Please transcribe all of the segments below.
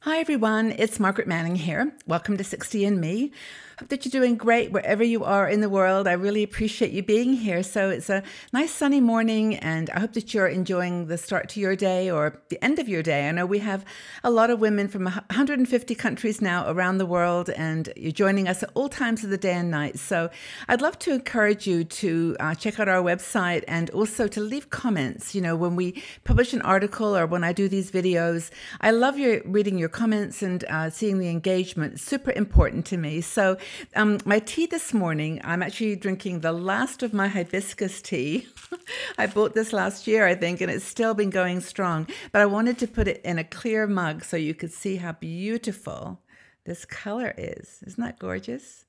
Hi everyone, it's Margaret Manning here. Welcome to 60 and Me. Hope that you're doing great wherever you are in the world. I really appreciate you being here. So it's a nice sunny morning and I hope that you're enjoying the start to your day or the end of your day. I know we have a lot of women from 150 countries now around the world and you're joining us at all times of the day and night. So I'd love to encourage you to check out our website and also to leave comments. You know, when we publish an article or when I do these videos, I love reading your comments and seeing the engagement. It's super important to me. So my tea this morning, I'm actually drinking the last of my hibiscus tea. I bought this last year, I think, and it's still been going strong. But I wanted to put it in a clear mug so you could see how beautiful this color is. Isn't that gorgeous?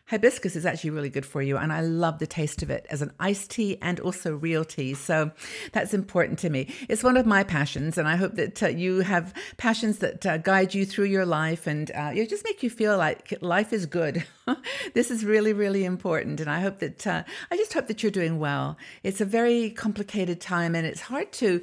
Hibiscus is actually really good for you, and I love the taste of it as an iced tea and also real tea. So that's important to me. It's one of my passions, and I hope that you have passions that guide you through your life and just make you feel like life is good. This is really, really important, and I hope that I just hope that you're doing well. It's a very complicated time, and it's hard to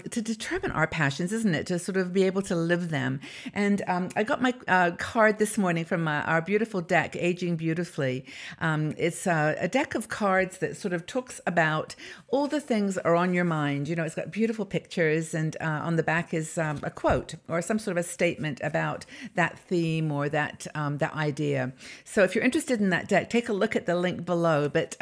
determine our passions, isn't it? To sort of be able to live them. And I got my card this morning from our beautiful deck, Aging Beautifully. It's a deck of cards that sort of talks about all the things that are on your mind. You know, it's got beautiful pictures, and on the back is a quote or some sort of a statement about that theme or that idea. So if you're interested in that deck, take a look at the link below. But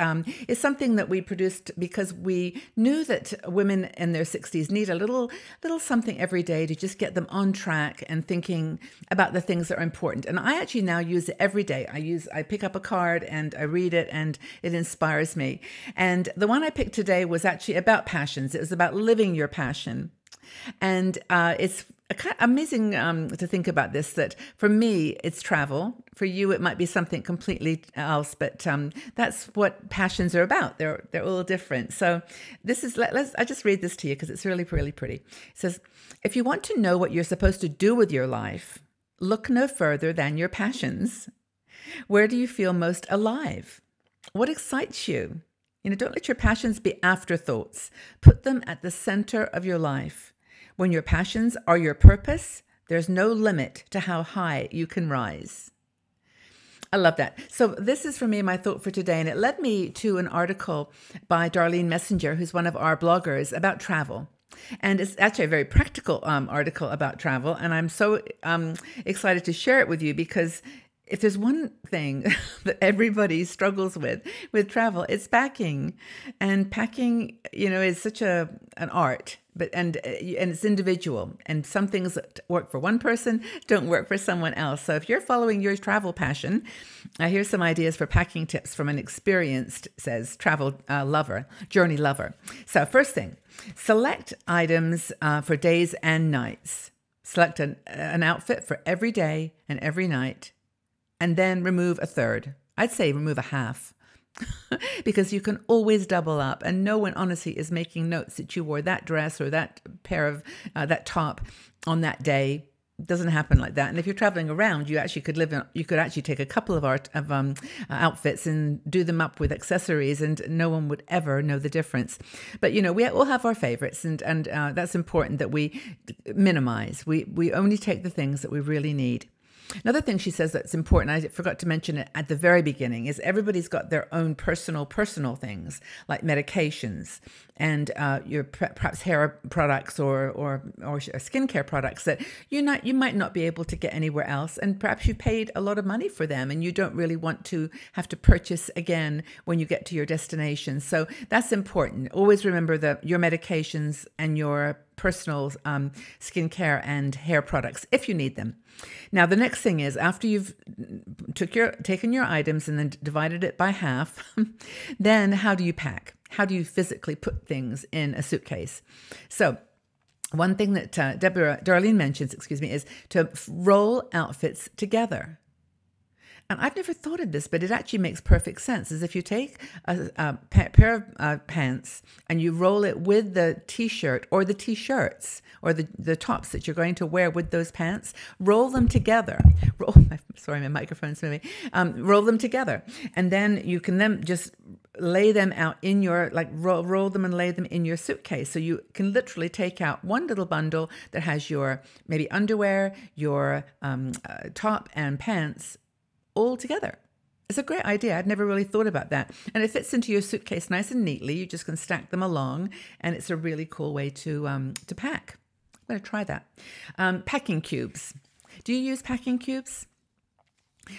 it's something that we produced because we knew that women in their 60s need a little something every day to just get them on track and thinking about the things that are important. And I actually now use it every day. I pick up a card and I read it and it inspires me. And the one I picked today was actually about passions. It was about living your passion. And it's kind of amazing to think about this, that for me, it's travel. For you, it might be something completely else, but that's what passions are about. They're all different. So this is, I just read this to you because it's really, really pretty. It says, if you want to know what you're supposed to do with your life, look no further than your passions. Where do you feel most alive? What excites you? You know, don't let your passions be afterthoughts. Put them at the center of your life. When your passions are your purpose, there's no limit to how high you can rise. I love that. So this is for me my thought for today, and it led me to an article by Darlene Messinger, who's one of our bloggers, about travel. And it's actually a very practical article about travel, and I'm so excited to share it with you because if there's one thing that everybody struggles with travel, it's packing. And packing, you know, is such an art, and it's individual. And some things that work for one person don't work for someone else. So if you're following your travel passion, here's some ideas for packing tips from an experienced, says, travel journey lover. So first thing, select items for days and nights. Select an outfit for every day and every night. And then remove a third. I'd say remove a half because you can always double up. And no one honestly is making notes that you wore that dress or that pair of that top on that day. It doesn't happen like that. And if you're traveling around, you actually could actually take a couple of outfits and do them up with accessories, and no one would ever know the difference. But you know, we all have our favorites, and that's important that we minimize. We only take the things that we really need. Another thing she says that's important, I forgot to mention it at the very beginning, is everybody's got their own personal things like medications and your perhaps hair products or skincare products that you might not be able to get anywhere else, and perhaps you paid a lot of money for them and you don't really want to have to purchase again when you get to your destination. So that's important. Always remember that your medications and your personal skincare and hair products if you need them. Now, the next thing is, after you've taken your items and then divided it by half, then how do you pack? How do you physically put things in a suitcase? So one thing that Darlene mentions, is to roll outfits together. And I've never thought of this, but it actually makes perfect sense. Is if you take a pair of pants and you roll it with the t-shirt or the t-shirts or the tops that you're going to wear with those pants, roll them together. Sorry, my microphone's moving. Roll them together. And then you can just lay them out in your, like roll them and lay them in your suitcase. So you can literally take out one little bundle that has your maybe underwear, your top and pants all together. It's a great idea. I'd never really thought about that. And it fits into your suitcase nice and neatly. You just can stack them along, and it's a really cool way to pack. I'm going to try that. Packing cubes. Do you use packing cubes?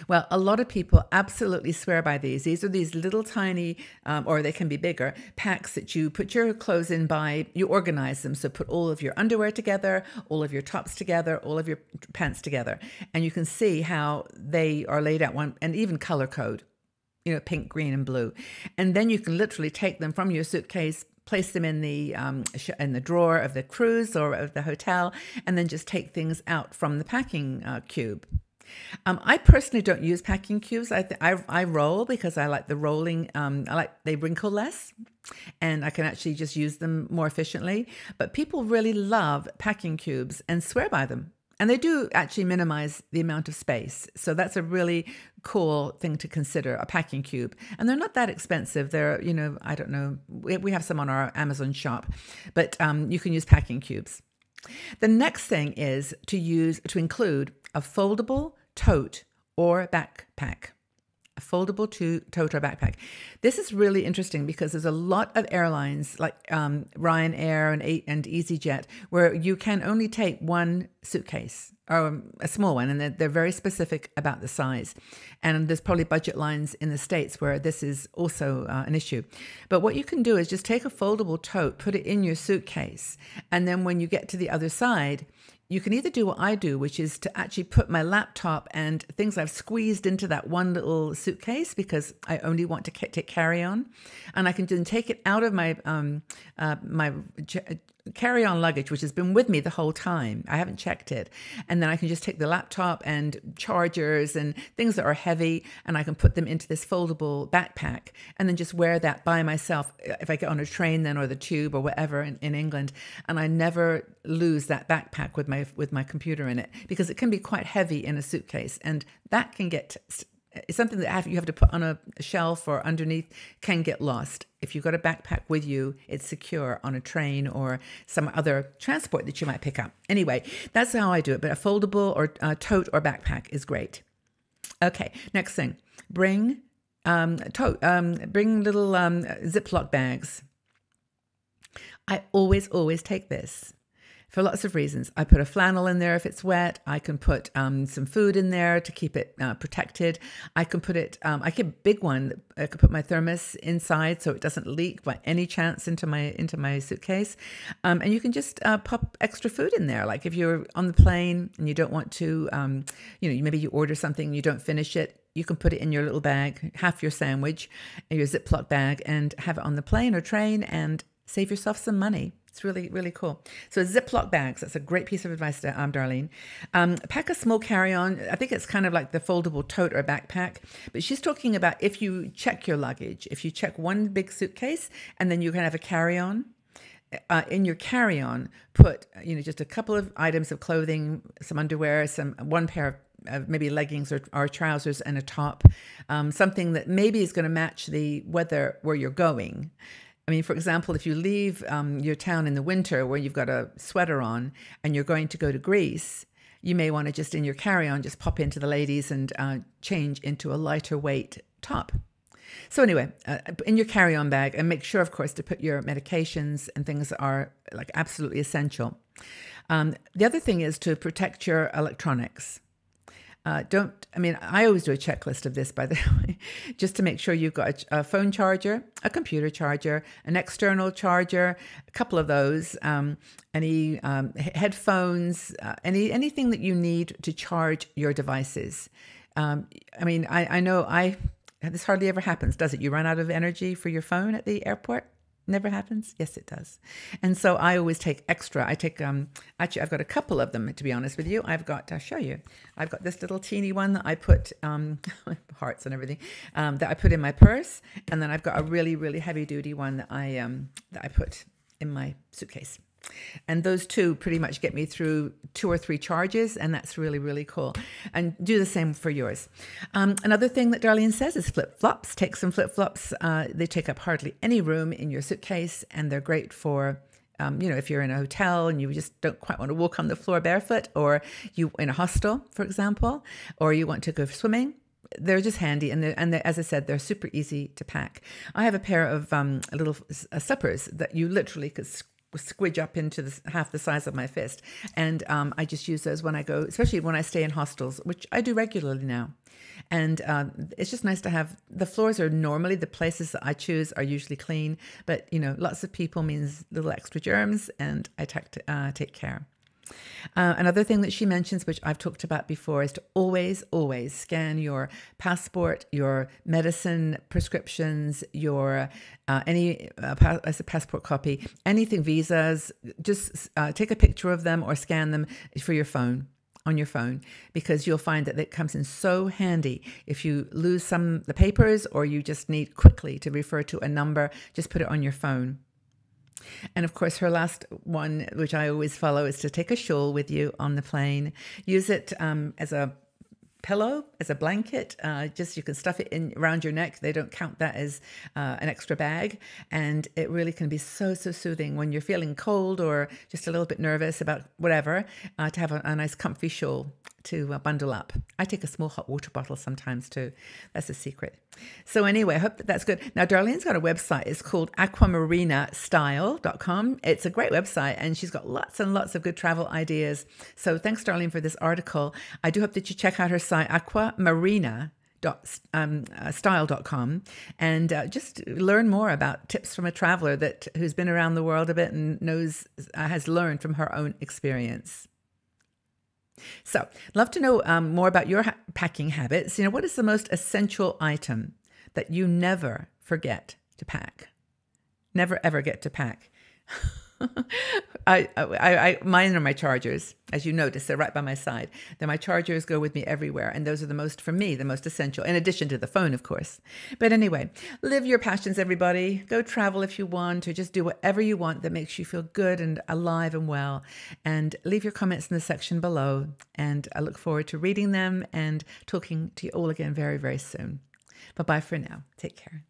Well, a lot of people absolutely swear by these. These are these little tiny, or they can be bigger, packs that you put your clothes in by, you organize them. So put all of your underwear together, all of your tops together, all of your pants together. And you can see how they are laid out, and even color code, you know, pink, green, and blue. And then you can literally take them from your suitcase, place them in the drawer of the cruise or of the hotel, and then just take things out from the packing cube. I personally don't use packing cubes. I roll because I like the rolling. They wrinkle less, and I can actually just use them more efficiently. But people really love packing cubes and swear by them. And they do actually minimize the amount of space. So that's a really cool thing to consider, a packing cube. And they're not that expensive. They're, you know, I don't know. We have some on our Amazon shop, but you can use packing cubes. The next thing is to include a foldable tote or backpack. A foldable tote or backpack. This is really interesting because there's a lot of airlines like Ryanair and EasyJet where you can only take one suitcase, or a small one, and they're very specific about the size. And there's probably budget lines in the States where this is also an issue. But what you can do is just take a foldable tote, put it in your suitcase, and then when you get to the other side, you can either do what I do, which is to actually put my laptop and things I've squeezed into that one little suitcase because I only want to take carry-on, and I can then take it out of my carry-on luggage, which has been with me the whole time. I haven't checked it. And then I can just take the laptop and chargers and things that are heavy, and I can put them into this foldable backpack and then just wear that by myself if I get on a train then or the tube or whatever in England. And I never lose that backpack with my computer in it because it can be quite heavy in a suitcase, and that can get... It's something that you have to put on a shelf or underneath, can get lost. If you've got a backpack with you, it's secure on a train or some other transport that you might pick up. Anyway, that's how I do it. But a foldable or tote or backpack is great. Okay, next thing. Bring little Ziploc bags. I always take this. For lots of reasons. I put a flannel in there if it's wet. I can put some food in there to keep it protected. I can put it, I keep a big one. I could put my thermos inside so it doesn't leak by any chance into my suitcase. And you can just pop extra food in there. Like if you're on the plane and you don't want to, maybe you order something, you don't finish it, you can put it in your little bag, half your sandwich, your Ziploc bag, and have it on the plane or train and save yourself some money. It's really, really cool. So Ziploc bags, that's a great piece of advice, Darlene. Pack a small carry-on. I think it's kind of like the foldable tote or backpack. But she's talking about if you check your luggage, if you check one big suitcase and then you can have a carry-on. In your carry-on, put just a couple of items of clothing, some underwear, one pair of maybe leggings or trousers and a top, something that maybe is going to match the weather where you're going. I mean, for example, if you leave your town in the winter where you've got a sweater on and you're going to go to Greece, you may want to just in your carry-on just pop into the ladies and change into a lighter weight top. So anyway, in your carry-on bag, and make sure, of course, to put your medications and things that are like absolutely essential. The other thing is to protect your electronics. I always do a checklist of this, by the way, just to make sure you've got a phone charger, a computer charger, an external charger, a couple of those, any headphones, anything that you need to charge your devices. I know this hardly ever happens, does it? You run out of energy for your phone at the airport? Never happens? Yes, it does. And so I always take extra. I take, actually, I've got a couple of them, to be honest with you. I'll show you. I've got this little teeny one that I put, hearts and everything, that I put in my purse. And then I've got a really, really heavy duty one that I put in my suitcase. And those two pretty much get me through 2 or 3 charges, and that's really, really cool. And do the same for yours. Another thing that Darlene says is flip-flops. Take some flip-flops. They take up hardly any room in your suitcase, and they're great for if you're in a hotel and you just don't quite want to walk on the floor barefoot, or you in a hostel, for example, or you want to go swimming. They're just handy, and as I said, they're super easy to pack. I have a pair of little slippers that you literally could squidge up into half the size of my fist, and I just use those when I go, especially when I stay in hostels, which I do regularly now. And it's just nice to have. The floors are normally, the places that I choose are usually clean, but lots of people means little extra germs, and I take care. Another thing that she mentions, which I've talked about before, is to always, always scan your passport, your medicine prescriptions, your as a passport copy, anything, visas. Just take a picture of them or scan them for your phone. On your phone, because you'll find that it comes in so handy. If you lose the papers, or you just need quickly to refer to a number, just put it on your phone. And of course, her last one, which I always follow, is to take a shawl with you on the plane. Use it as a pillow, as a blanket. Just you can stuff it in around your neck. They don't count that as an extra bag, and it really can be so soothing when you're feeling cold or just a little bit nervous about whatever. To have a nice comfy shawl to bundle up. I take a small hot water bottle sometimes too. That's a secret. So anyway, I hope that's good. Now, Darlene's got a website. It's called aquamarinastyle.com. It's a great website, and she's got lots and lots of good travel ideas. So thanks, Darlene, for this article. I do hope that you check out her site, aquamarina.style.com, and just learn more about tips from a traveler who's been around the world a bit and has learned from her own experience. So, love to know more about your packing habits. What is the most essential item that you never forget to pack? Never, ever get to pack. Mine are my chargers. As you notice, they're right by my side. My chargers go with me everywhere, and those are the most essential, in addition to the phone, of course. But anyway, live your passions, everybody. Go travel if you want, or just do whatever you want that makes you feel good and alive and well. And leave your comments in the section below, and I look forward to reading them and talking to you all again very, very soon. Bye-bye for now. Take care.